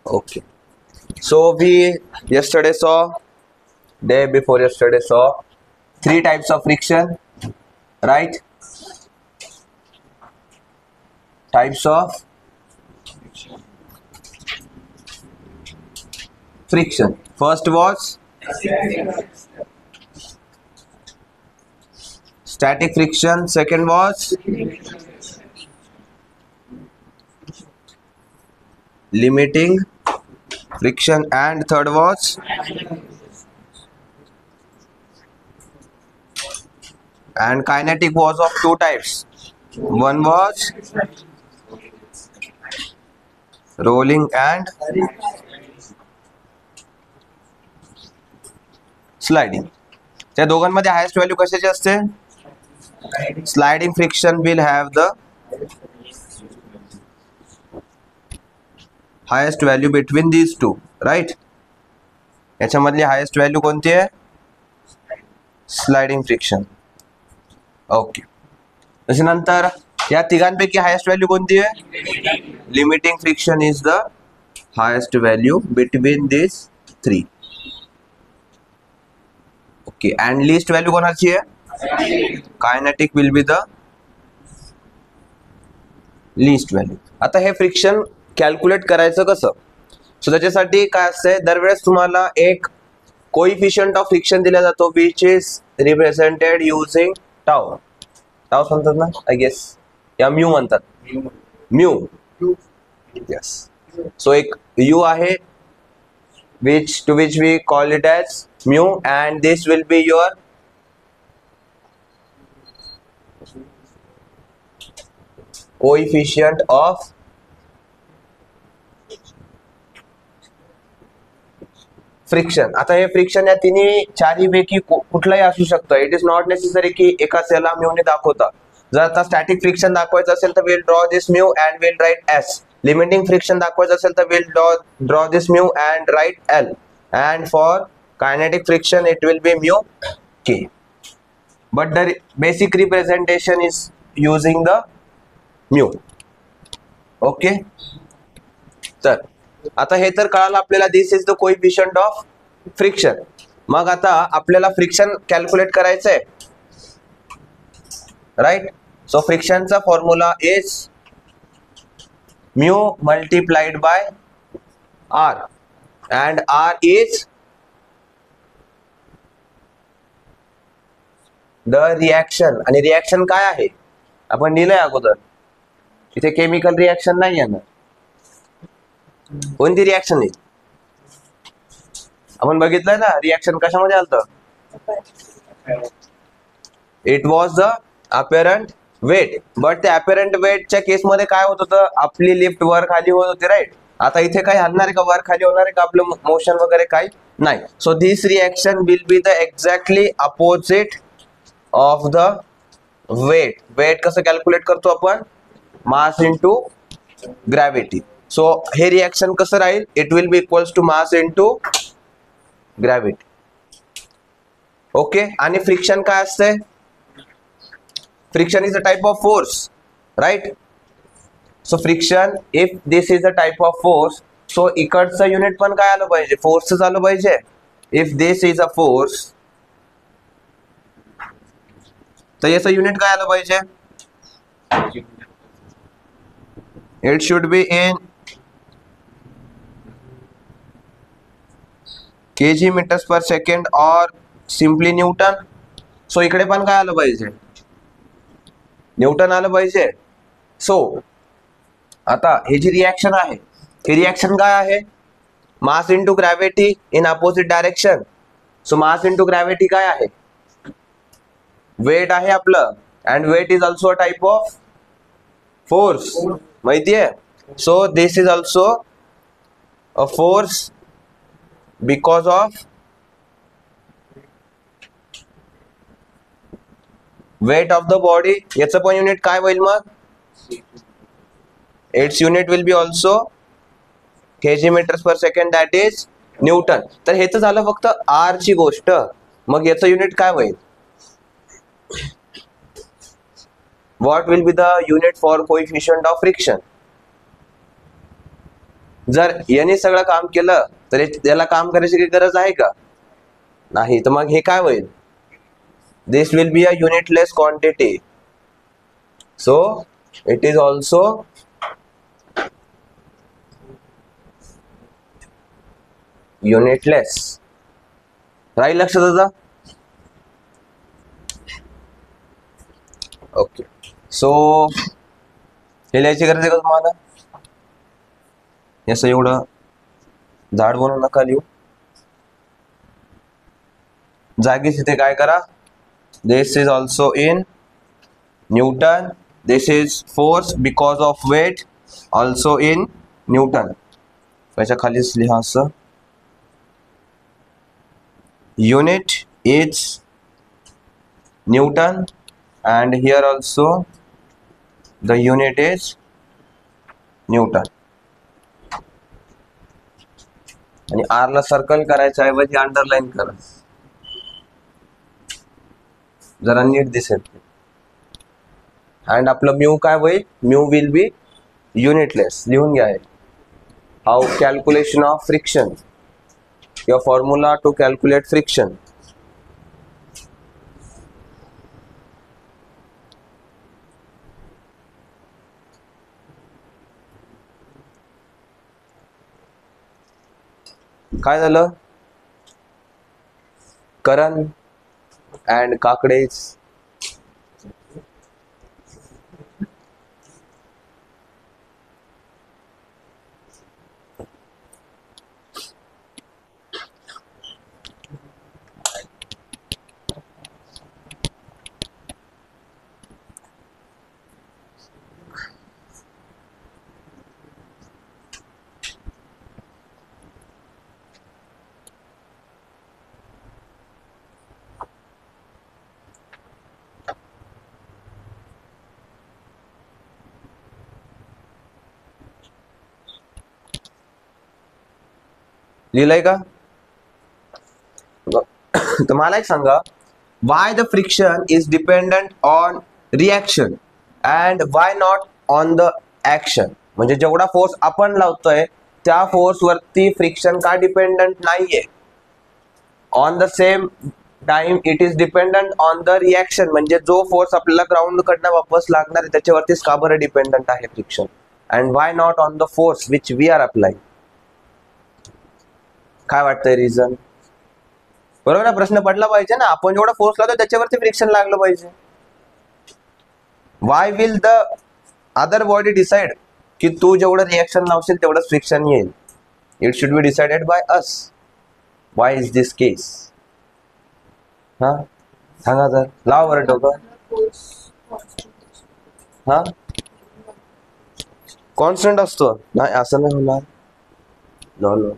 Okay. So we yesterday saw, day before yesterday saw three types of friction, right? Types of friction. First was static friction. Second was limiting friction, and third was and kinetic was of two types. One was rolling and sliding. त्या दोघांमध्ये highest value कशाची असते? Sliding friction will have the highest value between these two, right. याच्यामधली highest value कोणती आहे? Sliding friction. Okay. त्याच्यानंतर या तिघांपैकी हायेस्ट व्हॅल्यू कोणती आहे? Limiting friction is the highest value between this three. Okay. And least value कोणाची आहे? Kinetic will be the least value. आता हे फ्रिक्शन कॅल्क्युलेट करायचं कसं? सो त्याच्यासाठी काय असतंय, दरवेळेस तुम्हाला एक कोइफिशियंट ऑफ फ्रिक्शन दिला जातो which is represented using tau. Tau म्हणतात ना, आय गेस, या म्यू म्हणतात. म्यू. यस. सो एक यू आहे which to which we call it as mu, and this will be your coefficient of friction. आता हे फ्रिक्शन या तिन्ही चारही पैकी कुठलाही असू शकतं. इट इज नॉट नेसेसरी की एकाच याला म्यूने दाखवता. जर आता स्टॅटिक फ्रिक्शन दाखवायचं असेल तर will draw this mu and will write S. Limiting friction दाखवायचं असेल तर will draw this mu and write L. And for kinetic friction it will be mu k, but the basic representation is using the mu. Okay. तर आता हे तर कळालं आपल्याला, this is the coefficient of friction. मग आता आपल्याला friction calculate करायचंय, राईट. सो फ्रिक्शनचा formula is mu multiplied by R, and R is the reaction. आणि रिएक्शन काय आहे आपण दिलंय अगोदर. इथे केमिकल रिएक्शन नाही आहे ना. कोणती रिएक्शन आहे आपण बघितलंय ना? रिएक्शन कशामध्ये आलतं? It was the apparent weight. But त्या अपॅरंट वेटच्या केसमध्ये काय होत होतं? आपली लिफ्ट वर खाली होत होती, राईट. आता इथे काही हलणार आहे का? वर खाली होणार आहे का? आपलं मोशन वगैरे काही नाही. So this reaction will be the exactly opposite of the weight. Weight कसं कॅल्क्युलेट करतो आपण? Mass into gravity. सो हे रिएक्शन कसं राहील? It will be equals to mass into gravity. Okay. आणि फ्रिक्शन काय असते? Friction is a type of force, right. So friction, if this is a type of force, so इकडचं unit पण काय आलं पाहिजे? फोर्सच आलं पाहिजे. If this is a force, तर याचं युनिट काय आलं पाहिजे? It should be in kg metres per second और सिम्पली न्यूटन. सो इकडे पण काय आलं पाहिजे? न्यूटन आलं पाहिजे. सो आता हे जी रिएक्शन आहे, ही रिएक्शन काय आहे? Mass into gravity in opposite direction. So mass into gravity काय आहे? वेट आहे आपलं. And weight is also a type of force, माहितीये. So this is also a force because of weight of the body. याचं पण unit काय होईल मग? Its unit will be also kg metres per second, that is newton. तर हे तर झालं फक्त आर ची गोष्ट. मग याचं युनिट काय होईल? What will be the unit for coefficient of friction? जर याने सगळं काम केलं तर याला काम करायची काही गरज आहे का? नाही. तर मग हे काय होईल? This will be a unitless quantity. So it is also unitless. राहील लक्षात आता? ओके. सो हे लिहायची गरज आहे का तुम्हाला? असं एवढं जाड बनवू नका लिहू. जागीच इथे काय करा? This is also in newton. This is force because of weight also in newton. त्याच्या खालीच लिहा असं. Unit is Newton and here also the unit is Newton. आणि R ला सर्कल करायच्या ऐवजी अंडरलाईन करा, जरा नीट दिसेल. अँड आपलं म्यू काय होईल? Mu will be unitless. लिहून घ्या. How calculation of friction. Your formula to calculate friction. काय झालं? करण and काकडेज लिहिलंय का? तर मला एक सांगा, why the friction is dependent on reaction and why not on the action. म्हणजे जेवढा फोर्स आपण लावतोय त्या फोर्स वरती फ्रिक्शन का डिपेंडंट नाहीये. On the same time it is dependent on the reaction. म्हणजे जो फोर्स आपल्याला ग्राउंड कडनं वापस लागणार आहे त्याच्यावरतीच का बरं डिपेंडंट आहे friction. And why not on the force which we are applying. काय वाटतंय रिझन? बरोबर ना? प्रश्न पडला पाहिजे ना. आपण जेवढा फोर्स लावतो त्याच्यावरती फ्रिक्शन लागलं पाहिजे. Why will the other body decide की तू जेवढं रिएक्शन लावशील तेवढंच फ्रिक्शन येईल. It should be decided by us. Why is this case? हा सांगा तर. लाव बरं डोकं. हा कॉन्स्टंट असतो. नाही असं नाही होणार. नो नो,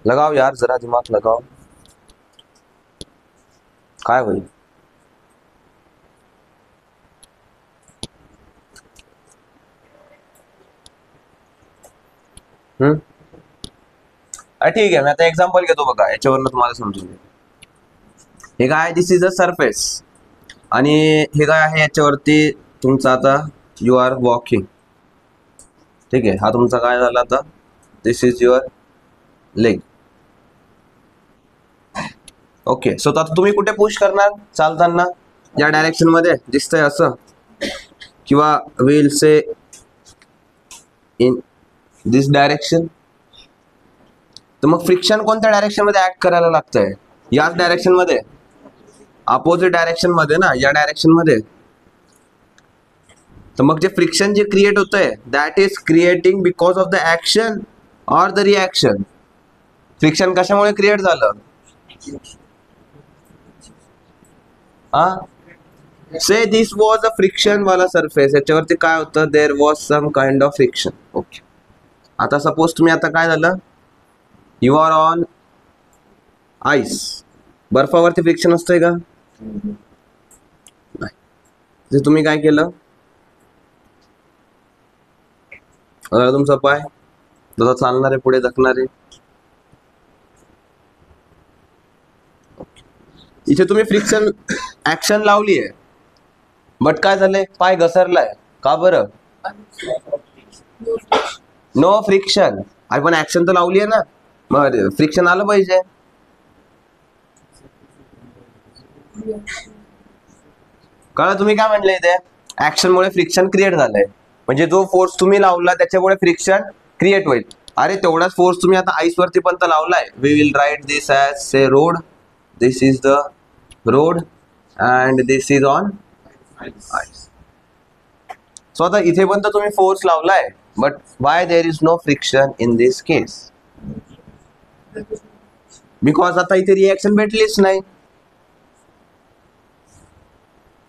लगाओ यार, जरा दिमाग लगाओ. काय होईल? ठीक आहे, मी आता एक्झाम्पल घेतो बघा, याच्यावरनं तुम्हाला समजून घ्या. हे काय? दिस इज अ सरफेस आणि हे काय आहे? याच्यावरती तुमचा आता यू आर वॉकिंग. ठीक आहे, हा तुमचा काय झाला आता? This is your leg. Okay. So आता तुम्ही कुठे पुश करणार? चालताना या डायरेक्शन मध्ये दिसतंय असं, किंवा will say in this direction. तर मग फ्रिक्शन कोणत्या डायरेक्शन मध्ये ऍक्ट करायला लागतंय? याच डायरेक्शन मध्ये, अपोजिट डायरेक्शन मध्ये ना, या डायरेक्शन मध्ये. तर मग जे फ्रिक्शन जे क्रिएट होतंय that is creating because of the action or the reaction. Friction कशामुळे क्रिएट झालं? Say this was a friction वाला सरफेस. याच्यावरती काय होतं? There was some kind of friction. Okay. आता सपोज तुम्ही आता काय झालं? You are on ice. बर्फावरती फ्रिक्शन असतंय का? नाही. तुम्ही काय केलं? तुमचा पाय जसा चालणार आहे, पुढे धकणार आहे. इथे तुम्ही फ्रिक्शन ऍक्शन लावली आहे, बट काय झालंय? पाय घसरलाय. का बरं? No friction. आपण ऍक्शन तर लावली आहे ना, मग फ्रिक्शन आलं पाहिजे. कळलं तुम्ही काय म्हणले इथे? ऍक्शन मुळे फ्रिक्शन क्रिएट झालंय, म्हणजे जो फोर्स तुम्ही लावला त्याच्यामुळे फ्रिक्शन क्रिएट होईल. अरे तेवढाच फोर्स तुम्ही आता आईस वरती पण तर लावलाय. We will write this as say road. This is the road and this is on ice. So आता इथे पण तर तुम्ही फोर्स लावलाय, but why there is no friction in this case? Because आता इथे रिएक्शन भेटलीच नाही.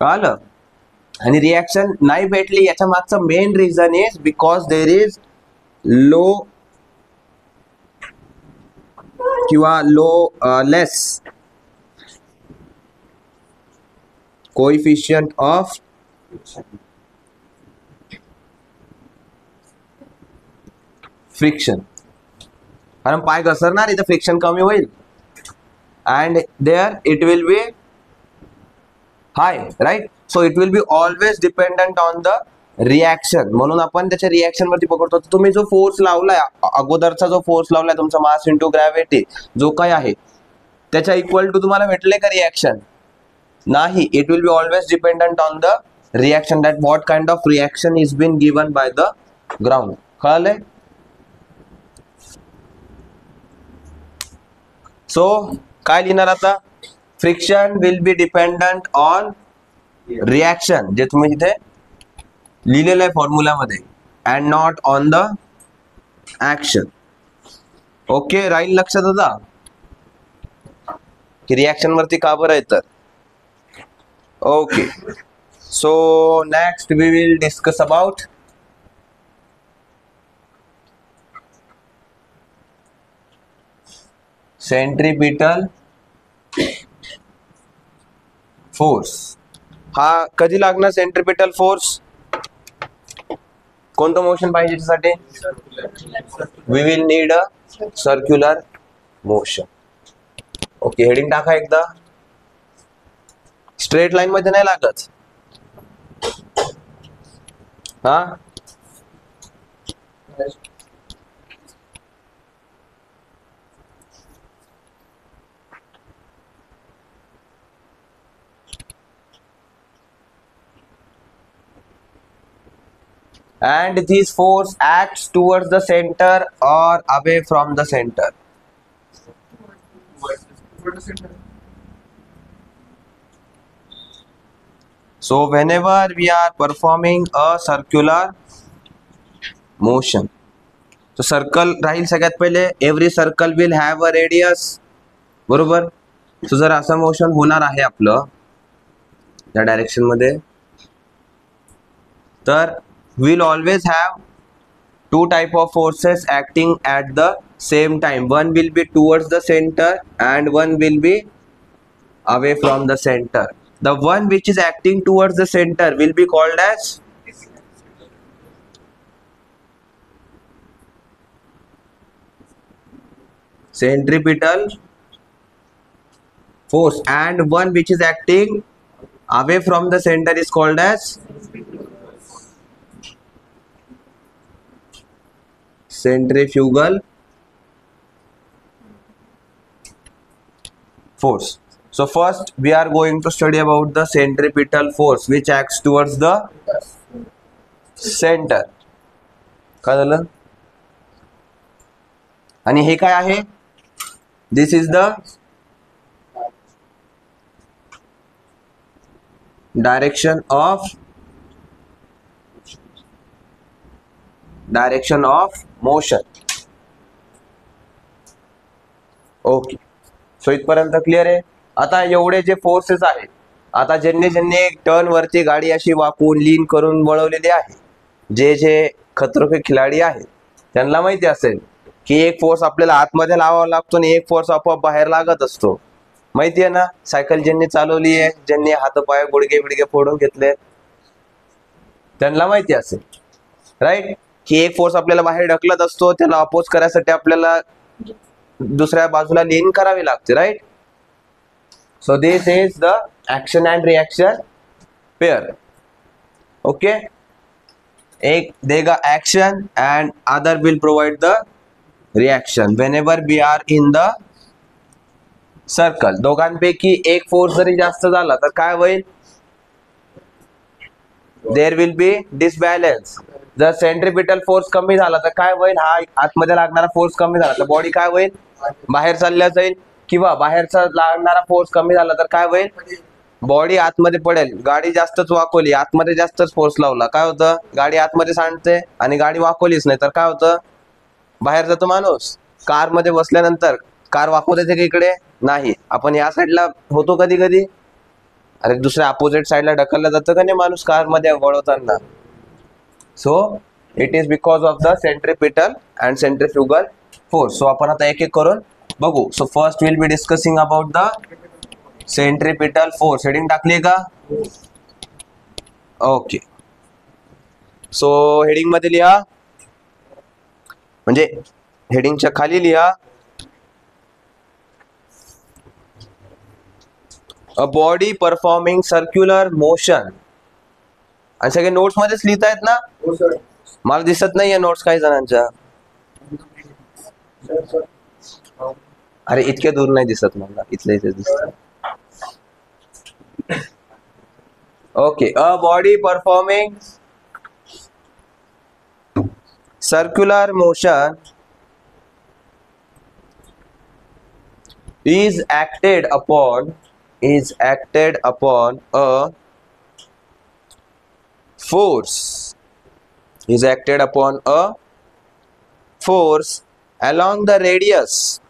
कळलं? आणि रिएक्शन नाही भेटली याच्या मागचं main reason is because there is low किंवा लेस कोएफिशिएंट ऑफ फ्रिक्शन. कारण पाय घसरणार, इथं फ्रिक्शन कमी होईल and there it will be high, right? So it will be always dependent on the reaction. म्हणून आपण त्याच्या रिॲक्शन वरती पकडतो. तुम्ही जो फोर्स लावलाय, अगोदरचा जो फोर्स लावलाय तुमचा मास इंटू ग्रॅव्हिटी जो काय आहे त्याच्या इक्वल टू तुम्हाला भेटले का रिॲक्शन? नाही. It will be always dependent on the reaction, that what kind of reaction is been given by the ground. कळलंय? सो काय लिहिणार आता? Friction will be dependent on reaction, जे तुम्ही इथे लिहिलेलं आहे फॉर्म्युलामध्ये, and not on the action. Okay, राहील लक्षात आता की रिॲक्शन वरती का बरं आहे तर. Okay, so next we will discuss about centripetal force. हा कधी लागणार सेंट्रीपिटल फोर्स? कोणतं मोशन पाहिजे त्यासाठी? We will need a circular motion. Okay, heading टाका एकदा. स्ट्रेट लाईन मध्ये नाही लागत हा. And this force acts towards the center or away from the center? So whenever we are performing a circular motion, so circle राहील सगळ्यात पहिले. every circle will have a radius, बरोबर? so जर असं मोशन होणार आहे आपलं या डायरेक्शन मध्ये, तर we'll always have two type of forces acting at the same time. One will be towards the center and one will be away from the center. The one which is acting towards the center will be called as centripetal force, and one which is acting away from the center is called as centrifugal force. So first we are going to study about the centripetal force which acts towards the center. काय झालं? आणि हे काय आहे? This is the direction of motion. Okay, so इथपर्यंत clear आहे. आता एवढे जे फोर्सेस आहेत, आता ज्यांनी टर्न वरती गाडी अशी वाकून लीन करून वळवलेली आहे, जे खतरो के खिलाडी आहेत त्यांना माहिती असेल की एक फोर्स आपल्याला आतमध्ये लावावा लागतो आणि एक फोर्स आपोआप बाहेर लागत असतो. माहिती आहे ना? सायकल ज्यांनी चालवली आहे, ज्यांनी हातपाय गुडघे बिडघे फोडून घेतले, त्यांना माहिती असेल, राईट, की एक फोर्स आपल्याला बाहेर ढकलत असतो, त्याला अपोज करायसाठी आपल्याला दुसऱ्या बाजूला लीन करावी लागते, right? So this is the action and reaction pair. Okay, एक देगा action and other will provide the reaction whenever we are in the circle. दोघांपैकी एक फोर्स जरी जास्त झाला तर काय होईल? There will be disbalance. जर सेंट्रिपिटल फोर्स कमी झाला तर काय होईल? हा आतमध्ये लागणारा फोर्स कमी झाला तर बॉडी काय होईल? बाहेर चालल्या जाईल. किंवा बाहेरचा लागणारा फोर्स कमी झाला तर काय होईल? बॉडी आतमध्ये पडेल. गाडी जास्तच वाकवली, आतमध्ये जास्तच फोर्स लावला, काय होतं? गाडी आतमध्ये सांडते आणि गाडी वाकवलीच नाही तर काय होतं? बाहेर जातो माणूस. कार मध्ये बसल्यानंतर कार वाकवत येते का इकडे? नाही. आपण या साईडला होतो कधी कधी, अरे दुसऱ्या अपोजिट साईडला ढकललं जातं का नाही माणूस कार मध्ये वळवताना. So it is because of the centripetal and centrifugal force. So आपण आता एक एक करून बघू. So first will be discussing about the centripetal force. Heading टाकली का? ओके. सो हेडिंग मध्ये लिहा, म्हणजे हेडिंगच्या खाली लिहा, a body performing circular motion. आणि सगळे नोट्स मध्येच लिहितायत ना? मला दिसत नाहीये नोट्स काही जणांच्या. अरे इतके दूर नाही दिसत मला, इथले इथे दिसत. Okay. A body performing circular motion is acted upon a force, is acted upon a force along the radius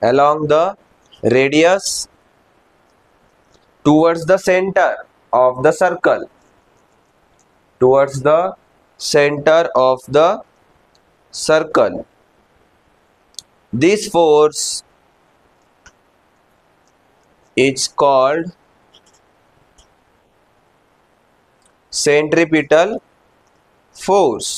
along the radius towards the center of the circle, towards the center of the circle. This force is called centripetal force.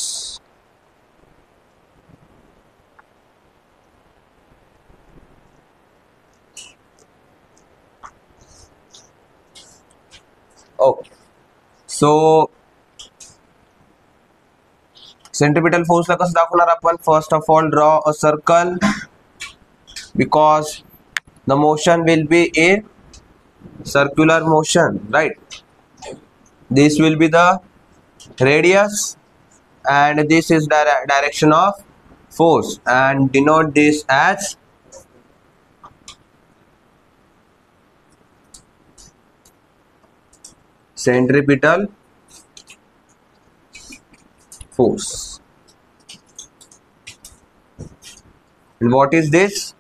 Okay. So centripetal force ला कसं दाखवणार आपण? First of all, draw a circle because the motion will be a circular motion, right? This will be the radius and this is direction of force, and denote this as centripetal force. And what is this?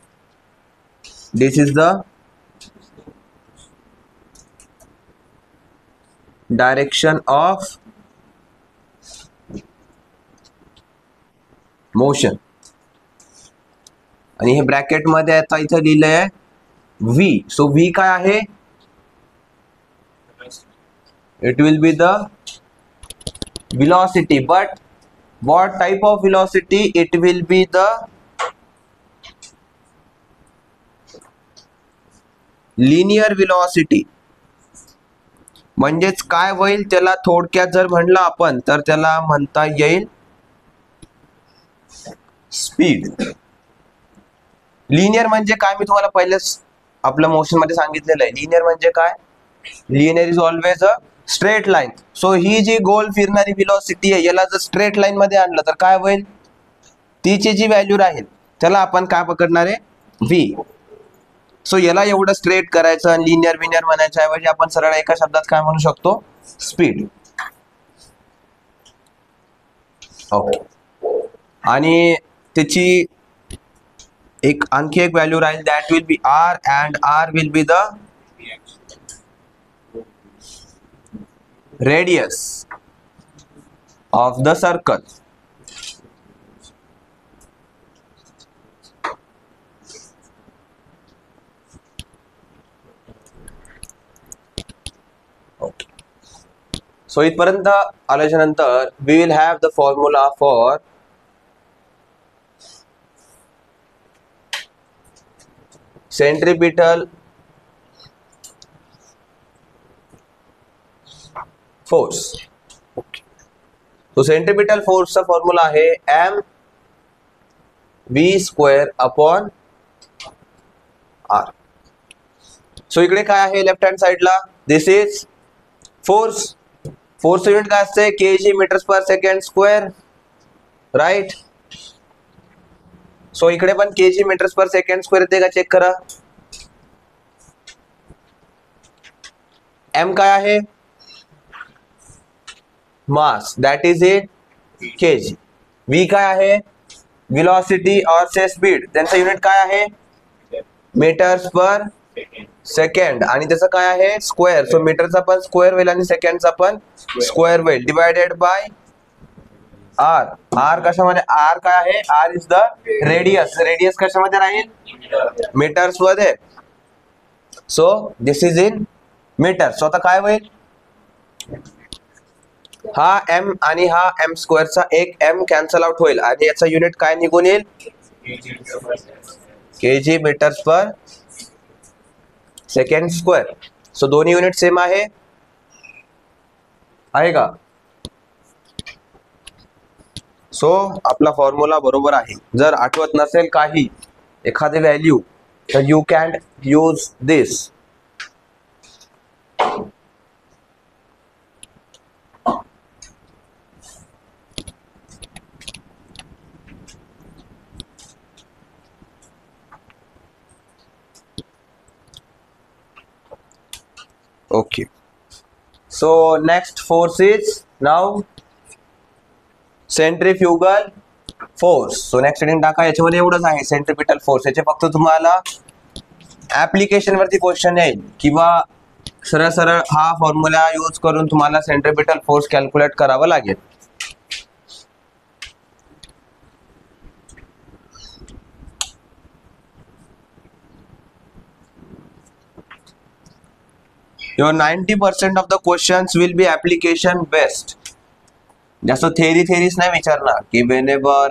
This is the direction of motion. आणि हे bracket मध्ये आता इथे लिहिलंय v. So v काय आहे? It will be the velocity, but what type of velocity? It will be the linear velocity. म्हणजेच काय होईल? त्याला थोडक्यात जर म्हणलं आपण तर त्याला म्हणता येईल स्पीड. लिनियर म्हणजे काय? मी तुम्हाला पहिलेच आपल्या मोशन मध्ये सांगितलेलं आहे. लिनियर म्हणजे काय? Linear is always a straight line. So ही जी गोल फिरणारी व्हेलॉसिटी आहे याला जर स्ट्रेट लाईन मध्ये आणलं तर काय होईल? तिची जी व्हॅल्यू राहील त्याला आपण काय पकडणार आहे? v. सो याला एवढं स्ट्रेट करायचं आणि लिनियर विनियर म्हणायच्या ऐवजी आपण सरळ एका शब्दात काय म्हणू शकतो? स्पीड. ओके. आणि त्याची एक आणखी एक व्हॅल्यू राहील, that will be r, and r will be the radius of the circle. Okay. So इथपर्यंत आल्याच्या नंतर we will have the formula for centripetal force. Okay. So centripetal फोर्सचा फॉर्म्युला आहे M V square upon R. So इकडे काय आहे left hand साइडला, this is force. Force unit काय असते, kg metres per second square, right. So इकडे पण kg metres per second square येते का चेक करा. एम काय आहे, mass, that is in kg. V काय आहे, व्हेलॉसिटी और से स्पीड, त्यांचा युनिट काय आहे मीटर्स पर सेकंड, आणि त्याचं काय आहे स्क्वेअर. सो मीटरचा पण स्क्वेअर होईल आणि सेकंडचा पण स्क्वेअर होईल, डिवायडेड बाय आर. आर कशामध्ये, आर काय आहे, R is the radius. Radius कशामध्ये राहील, मीटर्स मध्ये. So this is in metre. So आता काय होईल, हा एम आणि हा एम स्क्वेअरचा एक एम कॅन्सल आउट होईल आणि याचा युनिट काय निघून येईल, KG metres per second square. So दोन्ही युनिट सेम आहे का. सो आपला फॉर्म्युला बरोबर आहे. जर आठवत नसेल काही एखादी व्हॅल्यू तर you can use this. Okay, so next force is now centrifugal force. So next heading टाका, याच्यामध्ये एवढंच आहे सेंट्रिपिटल फोर्स. याचे फक्त तुम्हाला ऍप्लिकेशन वरती क्वेश्चन येईल किंवा सरळ सरळ हा फॉर्म्युला यूज करून तुम्हाला सेंट्रिपिटल फोर्स कॅल्क्युलेट करावं लागेल. Your 90% of the questions will be application based. जास्त थेरीज नाही विचारणार की whenever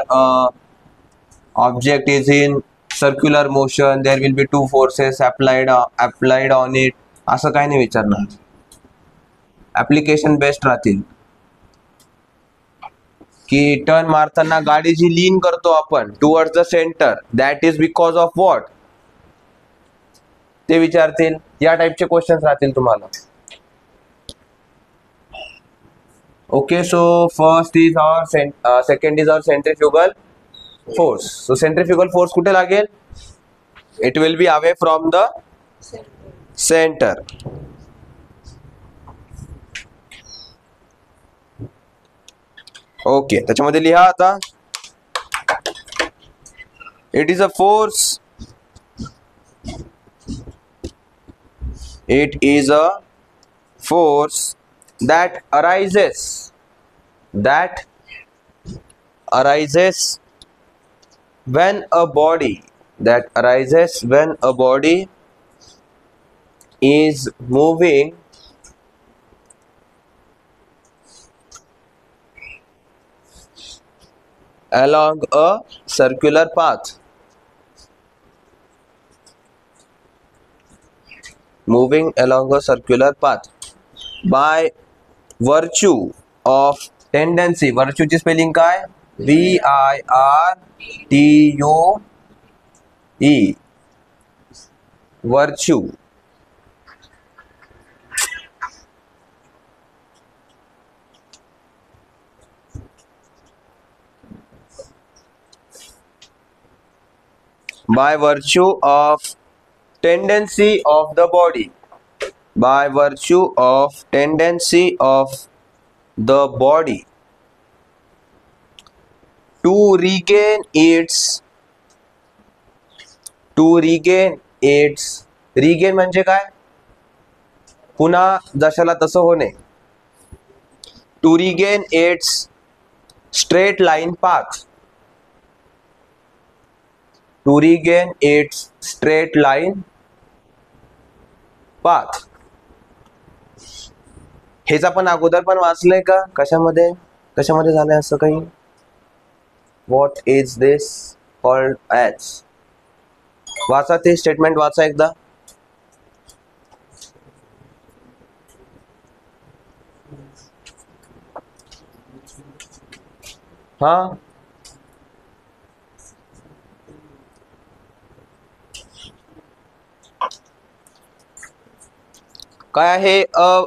object is in circular motion there will be two forces applied on it, असं काही नाही विचारणार. ऍप्लिकेशन बेस्ड राहतील. की टर्न मारताना गाडी जी लीन करतो आपण towards the centre, that is because of what, ते विचारतील. या टाइपचे क्वेश्चन्स राहतील तुम्हाला. Okay, so first is our second is our centrifugal force. So centrifugal force कुठे लागेल, it will be away from the centre. Okay, त्याच्यामध्ये लिहा आता, it is a force, it is a force that arises when a body is moving along a circular path. Moving along a circular path by virtue of tendency. Virtue ची spelling काय, VIRTUE, virtue. By virtue of tendency of the body, by virtue of tendency of the body to regain its regain म्हणजे काय, पुन्हा जशाला तसं होणे. to regain its straight line path, to regain its straight line path. हेच आपण अगोदर पण वाचलंय का, कशामध्ये झालंय असं काही. What is this called as, वाचा ते स्टेटमेंट, वाचा एकदा. हा, काय आहे? A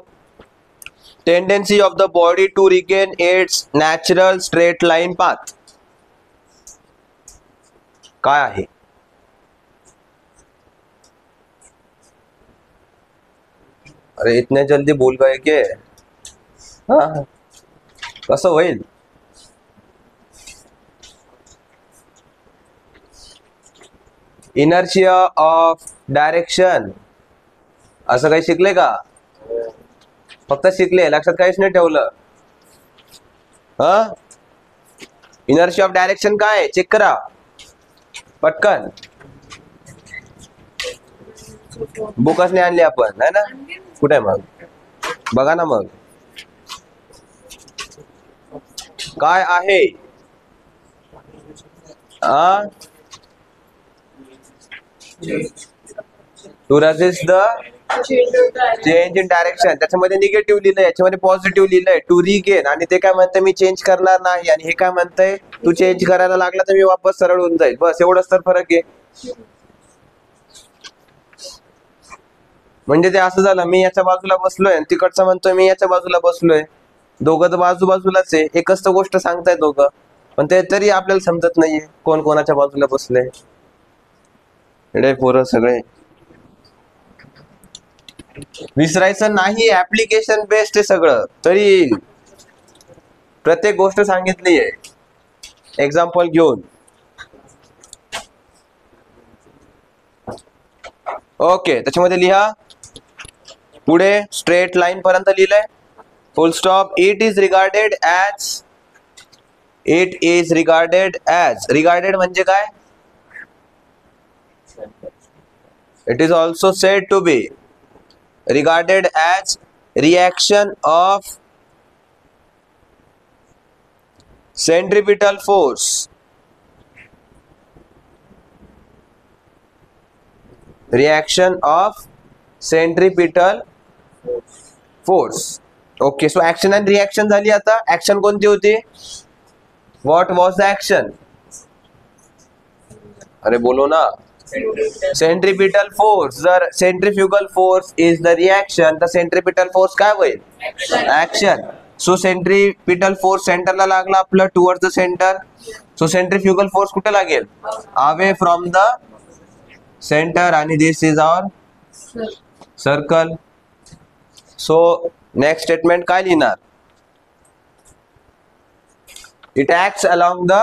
tendency of the body to regain its natural straight line path. काय आहे? अरे इतने जल्दी बोल गए के? हा, कसं होईल? Inertia of direction. असं काही शिकले का? फक्त शिकले, लक्षात काहीच नाही ठेवलं. हा, इनर्शिया ऑफ डायरेक्शन काय? चेक करा पटकन. बुकच नाही आणली आपण, है ना? कुठे मग? बघा ना मग काय आहे. To resist the change in direction. त्याच्यामध्ये निगेटिव्ह लिहिलंय, याच्यामध्ये पॉझिटिव्ह लिहिलंय. टू रिगेन, आणि ते काय म्हणतंय मी चेंज करणार नाही, आणि हे काय म्हणतंय तू चेंज करायला लागला तर मी वापस सरळ होऊन जाईल. बस एवढंच तर फरक आहे. म्हणजे ते असं झालं, मी याच्या बाजूला बसलोय आणि तिकडचा म्हणतोय मी याच्या बाजूला बसलोय. दोघं तर बाजूबाजूलाच आहे, एकच तर गोष्ट सांगताय दोघं, पण ते तरी आपल्याला समजत नाहीये कोण कोणाच्या बाजूला बसले. एडे पोरं सगळे. विसरायचं नाही, ऍप्लिकेशन बेस्ड आहे सगळं, तरी प्रत्येक गोष्ट सांगितली आहे एक्झाम्पल घेऊन. ओके, त्याच्यामध्ये लिहा. पुढे स्ट्रेट लाईन पर्यंत लिहिलंय, full stop. It is regarded as regarded म्हणजे काय? It is also said to be regarded as reaction of centripetal force. Reaction of centripetal force. Okay, so action and reaction झाली. आता action कोणती होती? What was the action? अरे बोलो ना. Centripetal force. जर centrifugal force is the reaction, तर centripetal force काय होईल? ऍक्शन. सो सेंट्रिपिटल फोर्स सेंटरला लागला आपलं, towards the centre. So centrifugal force कुठे लागेल? अवे फ्रॉम द सेंटर, आणि this is our circle. So next statement काय लिहिणार? It acts along the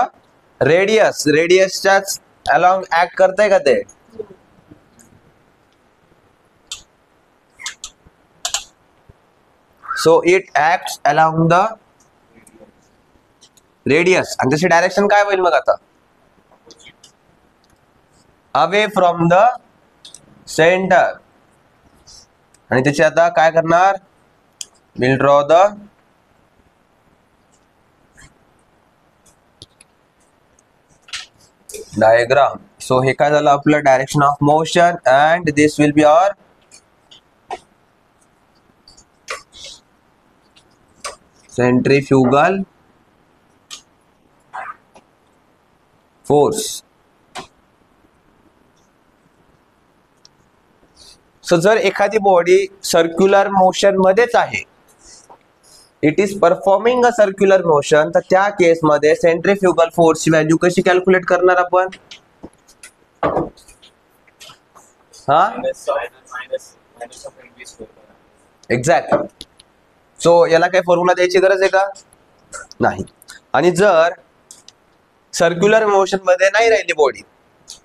radius. रेडियसच्याच अलॉंग ऍक्ट करतंय का ते? So it acts along the radius, आणि त्याची डायरेक्शन काय होईल मग आता? Away from the centre. आणि त्याची आता काय करणार? Will draw the diagram. So हे काय झालं आपलं? Direction of motion, and this will be our centrifugal force. So जर एखादी बॉडी सर्क्युलर मोशन मध्येच आहे, it is performing a circular motion, तर त्या केसमध्ये सेंट्रिफ्युगल फोर्सची व्हॅल्यू कशी कॅल्क्युलेट करणार आपण? हा, एक्झॅक्ट. सो याला काही फॉर्म्युला द्यायची गरज आहे का? नाही. आणि जर सर्क्युलर मोशन मध्ये नाही राहिली बॉडी,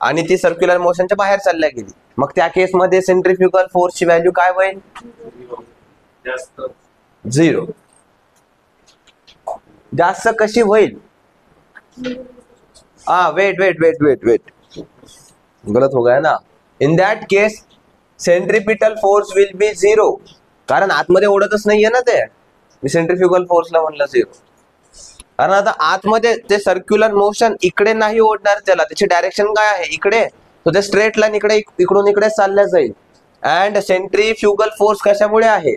आणि ती सर्क्युलर मोशनच्या बाहेर चालल्या गेली, मग त्या केसमध्ये सेंट्रिफ्युगल फोर्सची व्हॅल्यू काय होईल? 0. जास्त कशी होईल? वेट, गलत हो गया ना. In that case centripetal force will be 0, कारण आतमध्ये ओढतच नाहीये ना ते. मी सेंट्रिफ्युगल फोर्सला म्हणलं 0, कारण आता आतमध्ये ते सर्क्युलर मोशन इकडे नाही ओढणार त्याला. त्याची डायरेक्शन काय आहे? इकडे. तो ते स्ट्रेट लाईन इकडे, इकडून इकडे चालल्या जाईल. अँड सेंट्रिफ्युगल फोर्स कशामुळे आहे?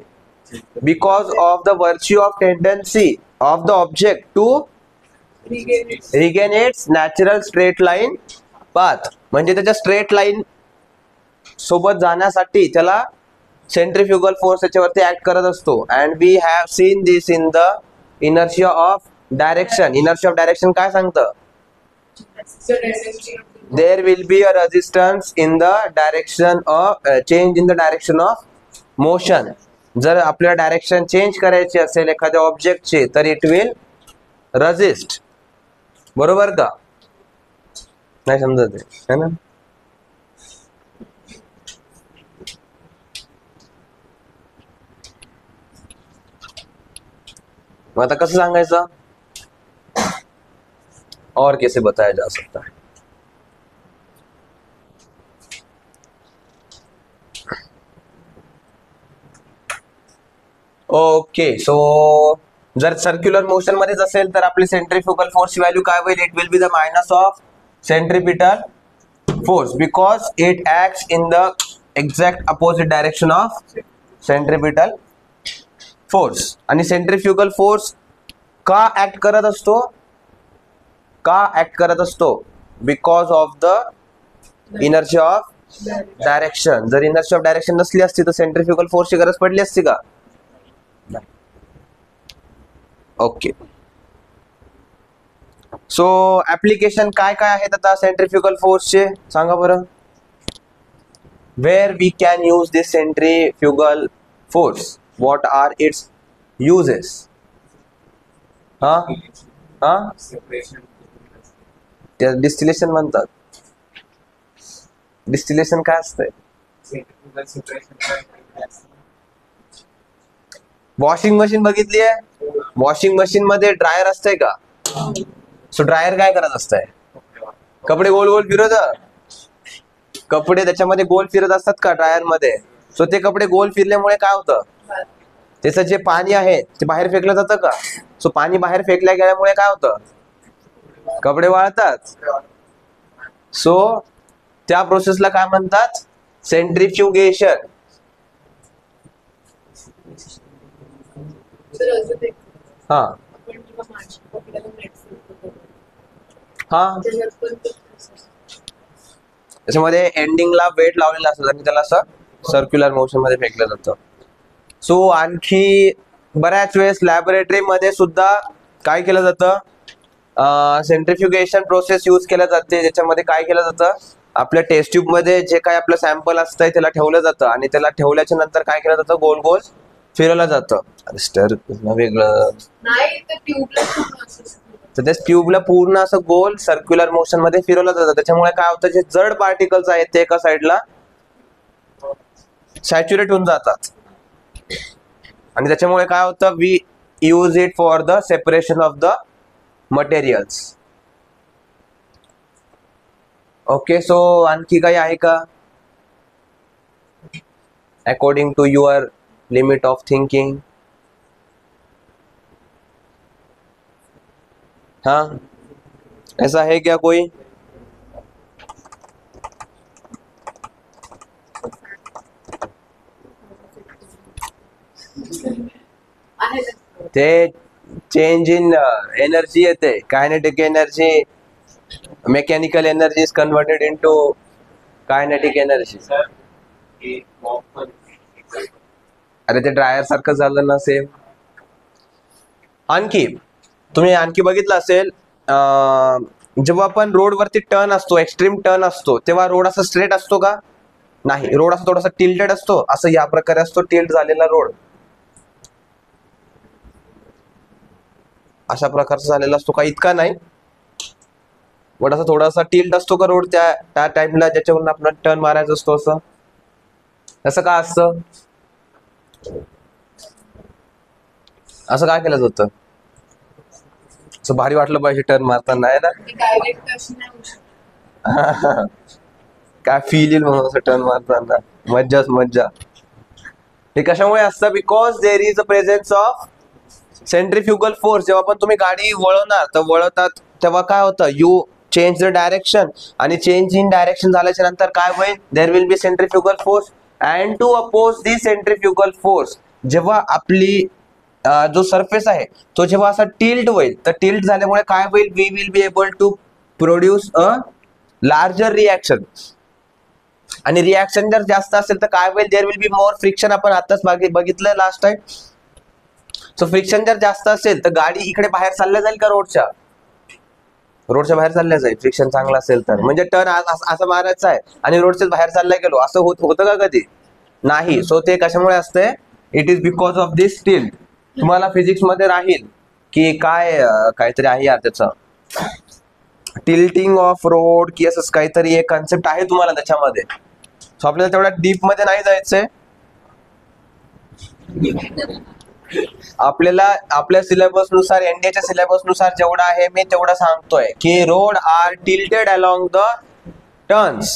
Because of the virtue of tendency of the object to regain its natural straight line path. म्हणजे त्याच्या स्ट्रेट लाईन सोबत जाण्यासाठी त्याला सेंट्रीफ्युगल फोर्स त्याच्यावरती ऍक्ट करत असतो. And we have seen this in the inertia of direction. Inertia of direction काय सांगतं? There will be a resistance in the direction of change in the direction of motion. जर आपल्याला direction change करायची असेल एखाद्या ऑब्जेक्टची तर इट विल रेजिस्ट. बरोबर का? नाही समजत आहे ना? मग आता कसं सांगायचं? और कैसे बताया जा सकता है? ओके, सो जर सर्क्युलर मोशन मध्येच असेल तर आपली सेंट्रीफ्युगल फोर्सची व्हॅल्यू काय होईल? It will be the minus of centripetal force because it acts in the exact opposite direction of centripetal force. आणि सेंट्रीफ्युगल फोर्स का ऍक्ट करत असतो? Because of the inertia of direction. जर इनर्शिया ऑफ डायरेक्शन नसली असती तर centrifugal फोर्सची गरज पडली असती का? ओके, सो ऍप्लिकेशन काय काय आहेत आता सेंट्रीफ्युगल फोर्सचे सांगा बरं. Where we can use this centrifugal force, what are its uses? त्या डिस्टिलेशन म्हणतात. डिस्टिलेशन काय असतंय? वॉशिंग मशीन बघितली आहे? वॉशिंग मशीन मध्ये ड्रायर असतंय का? सो ड्रायर काय करत असतंय? कपडे गोल गोल फिरवत. कपडे त्याच्यामध्ये गोल फिरत असतात का ड्रायर मध्ये? सो ते कपडे गोल फिरल्यामुळे काय होतं? त्याचं जे पाणी आहे ते बाहेर फेकलं जातं का? सो पाणी बाहेर फेकल्या गेल्यामुळे काय होतं? कपडे वाळतात. सो त्या प्रोसेसला काय म्हणतात? सेंट्रीफ्युगेशन. हा त्याच्यामध्ये एंडिंगला वेट लावलेला असतो आणि त्याला असं सर्क्युलर मोशन मध्ये फेकलं जातं. सो आणखी बऱ्याच वेळेस लॅबोरेटरी मध्ये सुद्धा काय केलं जातं? सेंट्रीफ्युगेशन प्रोसेस यूज केल्या जाते. ज्याच्यामध्ये काय केलं जातं? आपल्या टेस्ट ट्यूब मध्ये जे काही आपलं सॅम्पल असतंय त्याला ठेवलं जातं आणि त्याला ठेवल्याच्या नंतर काय केलं जातं? गोल गोल फिरवलं जातं. वेगळं तर त्या ट्यूबला पूर्ण असं गोल सर्क्युलर मोशन मध्ये फिरवलं जातं. त्याच्यामुळे काय होतं? जे जड पार्टिकल्स आहेत ते एका साईडला सॅच्युरेट होऊन जातात आणि त्याच्यामुळे काय होतं? We use it for the separation of the materials. Okay, so आणखी काही आहे का? According to your limit of thinking. हाँ, ऐसा है क्या कोई? ते चेंज इन एनर्जी येते. Kinetic energy, mechanical energy is converted into kinetic energy. अरे ते ड्रायर सारखं झालं ना सेम. आणखी तुम्ही आणखी बघितलं असेल जेव्हा आपण रोडवरती टर्न असतो, एक्स्ट्रीम टर्न असतो, तेव्हा रोड असा स्ट्रेट असतो का? नाही, रोड असा थोडासा टिल्टेड असतो. असं या प्रकारे असतो टिल्ट झालेला रोड. अशा प्रकारचा झालेला असतो का? इतका नाही, बट असं थोडासा टिल्ट असतो का रोड त्या टाइमला ज्याच्यावरून आपण टर्न मारायचा असतो? असं का असतं? असं काय केलं जातं? असं भारी वाटलं पाहिजे टर्न मारताना, आहे ना? काय फील येईल म्हणून असं टर्न मारताना. मज्जाच मज्जा. हे कशामुळे असतं? Because there is a presence of centrifugal force. जेव्हा पण तुम्ही गाडी वळवणार तर वळवतात तेव्हा काय होतं? यू चेंज द डायरेक्शन आणि चेंज इन डायरेक्शन झाल्याच्या नंतर काय होईल? There will be centrifugal force and to oppose the centrifugal force. जेव्हा आपली जो सरफेस आहे तो जेव्हा असा टिल्ट होईल, तर टिल्ट झाल्यामुळे काय होईल, we will be able to produce a larger reaction. आणि रिॲक्शन जर जास्त असेल तर काय होईल, there will be more friction. आपण आताच बघितलं लास्ट टाइम. सो फ्रिक्शन जर जास्त असेल तर गाडी इकडे बाहेर चालल्या जाईल का, रोडच्या बाहेर चालल्या जाईल. फ्रिक्शन चांगलं असेल तर, म्हणजे टर्न असं मारायचं आहे आणि रोडच्या बाहेर चालल्या गेलो, असं होतं का कधी, नाही. सो ते कशामुळे असते, it is because of this tilt. तुम्हाला फिजिक्स मध्ये राहील की काय काहीतरी आहे यार त्याचं, टिल्टिंग ऑफ रोड की असं काहीतरी एक कन्सेप्ट आहे तुम्हाला त्याच्यामध्ये. सो आपल्याला तेवढ्या डीप मध्ये नाही जायचंय. आपल्याला आपल्या सिलेबस नुसार, एनडीएच्या सिलेबस नुसार जेवढा आहे मी तेवढा सांगतोय की road are tilted along the turns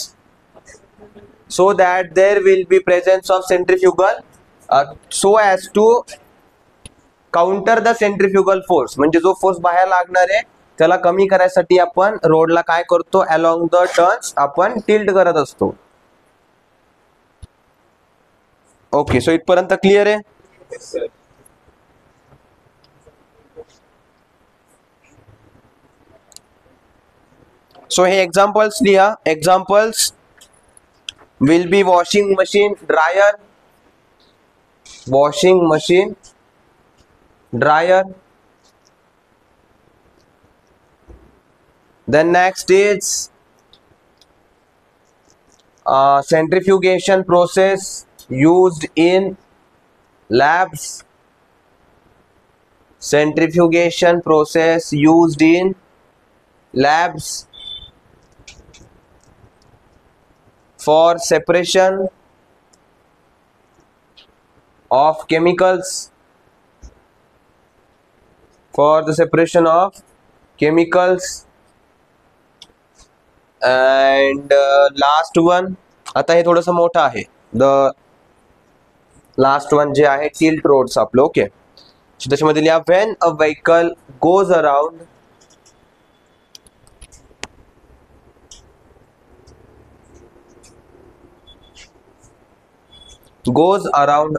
so that there will be presence of centrifugal so as to counter the centrifugal force. म्हणजे जो फोर्स बाहेर लागणार आहे त्याला कमी करायसाठी आपण रोडला काय करतो, अलॉंग द टर्न्स आपण टिल्ट करत असतो. ओके, सो इथपर्यंत क्लिअर आहे. सो हे एक्झाम्पल्स लिहा. Examples will be washing machine, dryer, washing machine, dryer. Then next is centrifugation process used in labs. Centrifugation process used in labs for separation of chemicals. For the separation of chemicals. And last one, आता हे थोडंसं मोठं आहे. The last one जे आहे tilt roads आपलं. Okay, त्याच्यामध्ये लिहा, when a vehicle goes around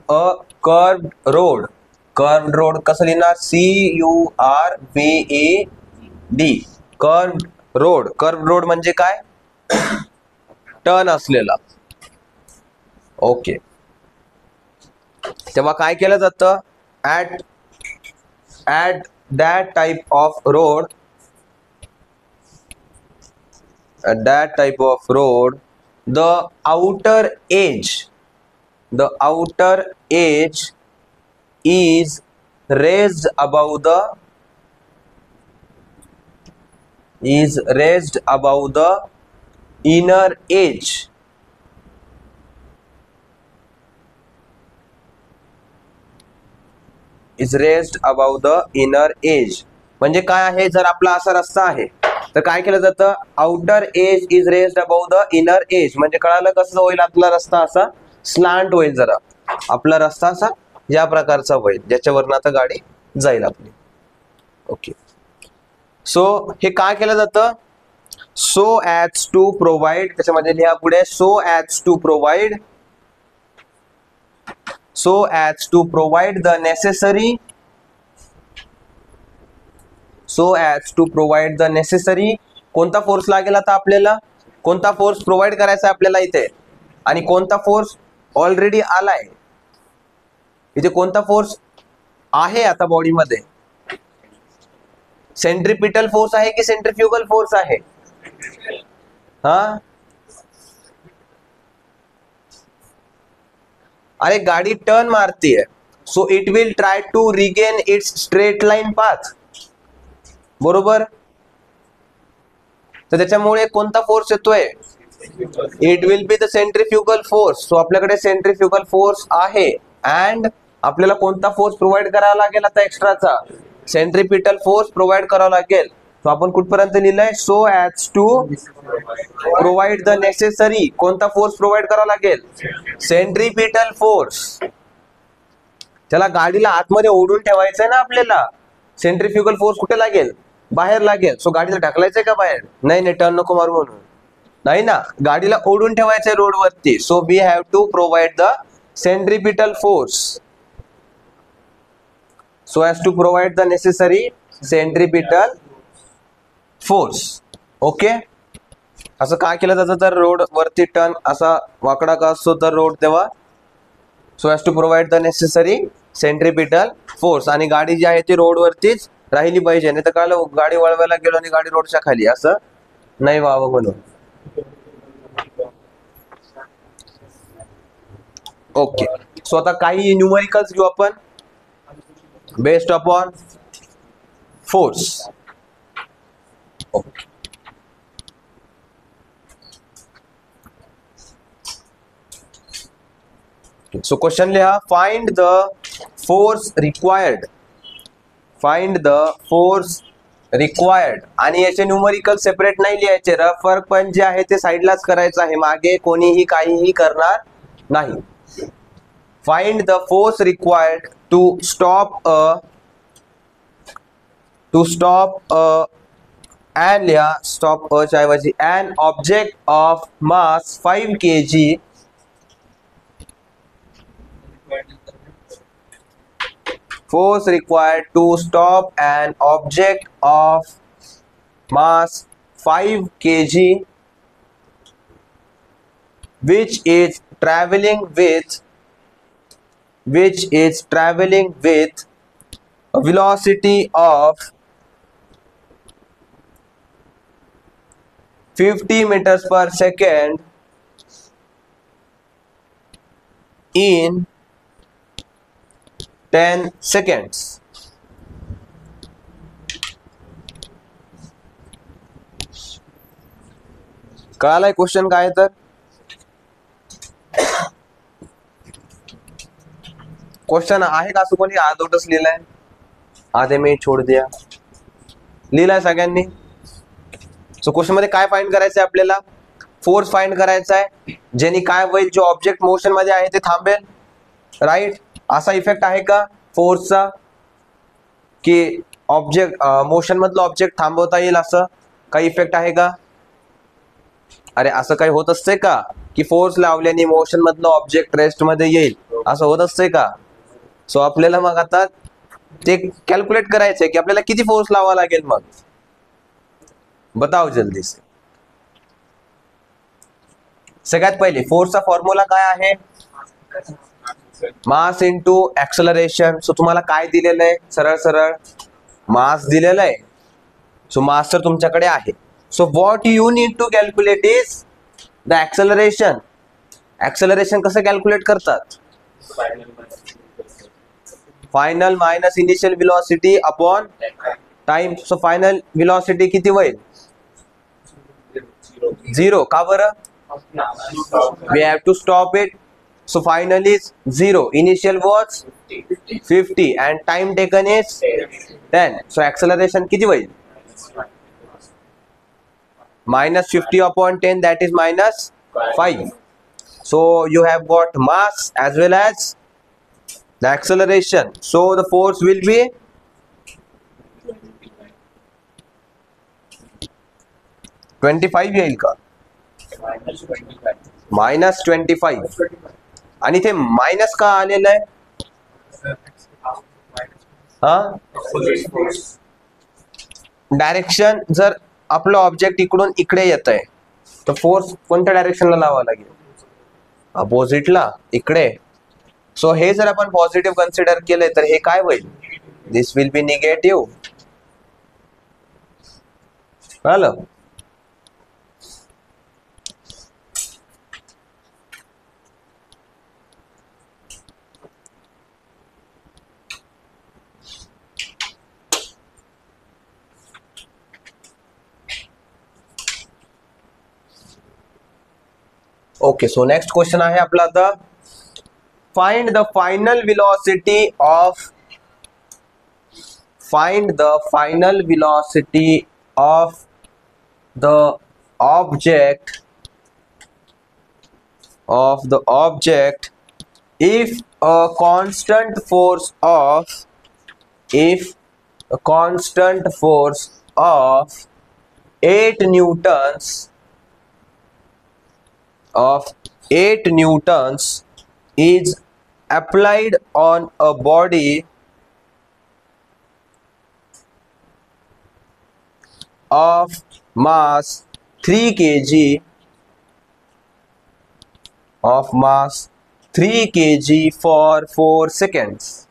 a curved road. Curved road कसं लिहिणार, CURVED, curved road. Curved road म्हणजे काय, टर्न असलेला. ओके, तेव्हा काय केलं जातं, at that type of road, the outer edge is raised above the inner edge. Is raised above the inner edge. म्हणजे काय आहे, जर आपला असा रस्ता आहे तर काय केलं जातं, outer edge is raised above the inner edge. म्हणजे कळालं कसं होईल, आपला रस्ता असा स्लांट होईल, जरा आपला रस्ता असा या प्रकारचा होईल ज्याच्यावरनं आता गाडी जाईल आपली. ओके, सो हे काय केलं जातं, सो ॲज टू प्रोव्हाइड, त्याच्यामध्ये लिहा पुढे, so as to provide the necessary. कोणता फोर्स लागेल आता आपल्याला, कोणता फोर्स प्रोव्हाइड करायचा आपल्याला इथे, आणि कोणता फोर्स ऑलरेडी आलाय इथे, कोणता फोर्स आहे आता बॉडीमध्ये, सेंट्रीपिटल फोर्स आहे की सेंट्रीफ्युगल फोर्स आहे. हा, अरे गाडी टर्न मारतीये, so it will try to regain its straight line path, बरोबर. तर त्याच्यामुळे कोणता फोर्स येतोय, it will be the centrifugal force. So आपल्याकडे सेंट्रीफ्युगल फोर्स आहे, अँड आपल्याला कोणता फोर्स प्रोव्हाइड करावा लागेल आता एक्स्ट्राचा, सेंट्रीपिटल फोर्स प्रोव्हाइड करावा लागेल. तो आपण कुठपर्यंत लिहिलंय, so as to provide the necessary. कोणता फोर्स प्रोव्हाइड करावा लागेल, सेंट्रीपिटल फोर्स. त्याला गाडीला आतमध्ये ओढून ठेवायचंय ना आपल्याला, सेंट्रीफ्युगल फोर्स कुठे लागेल, बाहेर लागेल. सो गाडीला ढकलायचंय का बाहेर, नाही टर्न नको मारू म्हणून, नाही ना, गाडीला ओढून ठेवायचंय रोड वरती. So we have to provide the centripetal force. so as to provide the necessary centripetal force. Okay, असं काय केलं जातं तर रोड वरती टर्न असा वाकडा का असतो तर रोड तेव्हा so as to provide the necessary centripetal force, आणि गाडी जी आहे ती रोड वरतीच राहिली पाहिजे, नाही तर काय गाडी वळवायला गेलो आणि गाडी रोडच्या खाली असं नाही व्हावं म्हणून. ओके, सो आता काही न्यूमरिकल्स घेऊ आपण based upon force. Okay, so question लिहा, find the force required, find the force required, आणि याचे न्यूमरिकल सेपरेट नाही लिहायचे, रफ वर्क पण जे आहे ते साइडलाच करायचं आहे, मागे कोणीही काहीही करणार नाही. Find the force required to stop an लिहा, स्टॉप च्या ऐवजी an object of mass 5 kg force required to stop an object of mass 5 kg which is traveling with a velocity of 50 meters per second in 10 seconds. कळालाय question काय तर? Question आहे का असं कोणी आधोटच लिहिलाय? आधे मी छोड दिया लिहिलाय सगळ्यांनी. सो क्वेश्चन मध्ये काय फाइंड करायचं आहे आपल्याला? फोर्स फाइंड करायचा आहे, ज्याने काय होईल, जो ऑब्जेक्ट मोशन मध्ये आहे ते थांबेल. राईट, असा इफेक्ट आहे का फोर्सचा की ऑब्जेक्ट मोशन मधलं ऑब्जेक्ट थांबवता येईल, असं काही इफेक्ट आहे का? अरे असं काही होत असते का की फोर्स लावल्याने मोशन मधलं ऑब्जेक्ट रेस्ट मध्ये येईल, असं होत असते का? सो आपल्याला मग आता ते कॅल्क्युलेट करायचंय की आपल्याला किती फोर्स लावावा लागेल. मग बताओ जल्दी से. सगळ्यात पहिले फोर्सचा फॉर्म्युला काय आहे? Mass into acceleration. सो तुम्हाला काय दिलेलं आहे? सरळ सरळ मास दिलेलं आहे. सो मास तर तुमच्याकडे आहे. So what you need to calculate is the acceleration. Acceleration कसं कॅल्क्युलेट करतात? Final minus initial velocity upon time. So final velocity किती होईल? 0. का बरं? We have to stop it. So final is 0. Initial was 50 and time taken is 10. So acceleration किती होईल? Minus 50 upon 10, that is minus 5. So you have got mass as well as the acceleration. So the force will be -25 येईल का? -25. आणि ते minus का आलेलं आहे? हा, डायरेक्शन जर आपलं ऑब्जेक्ट इकडून इकडे येत आहे तर फोर्स कोणत्या डायरेक्शनला लावावा लागेल? अपोजिटला, इकडे. सो हे जर आपण पॉझिटिव्ह कन्सिडर केले तर हे काय होईल? This will B negative. कळलं? ओके, सो नेक्स्ट क्वेश्चन आहे आपला आता, find the final velocity of the object if a constant force of 8 newtons is applied on a body of mass 3 kg for 4 seconds.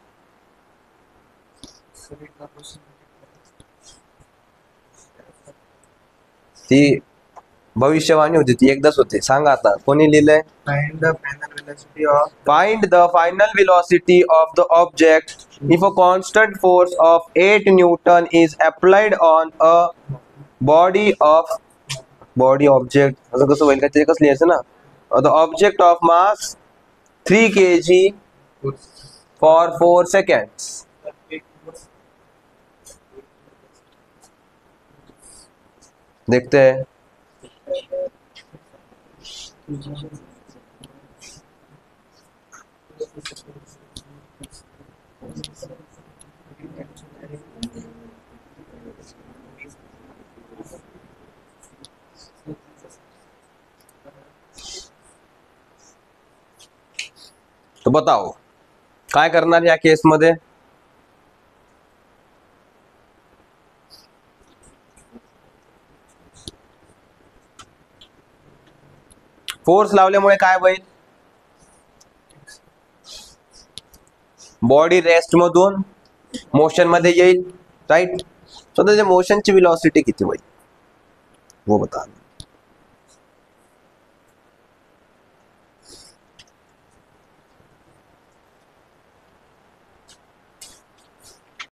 ती भविष्यवाणी होती, ती एकदाच होते. सांगा आता कोणी लिहिलंय? Find the final velocity of the object if a constant force of 8 Newton is applied on a body object. असं कसं होईल का? ते कसं लिहायचं ना? The object of mass 3 kg for 4 seconds. देखते हैं. तो बताओ काय करणार या केस मध्ये? फोर्स लावल्यामुळे काय होईल? बॉडी रेस्ट मधून मोशन मध्ये येईल, राइट? सो त्याच्या मोशनची वेलोसिटी किती होईल वो बता.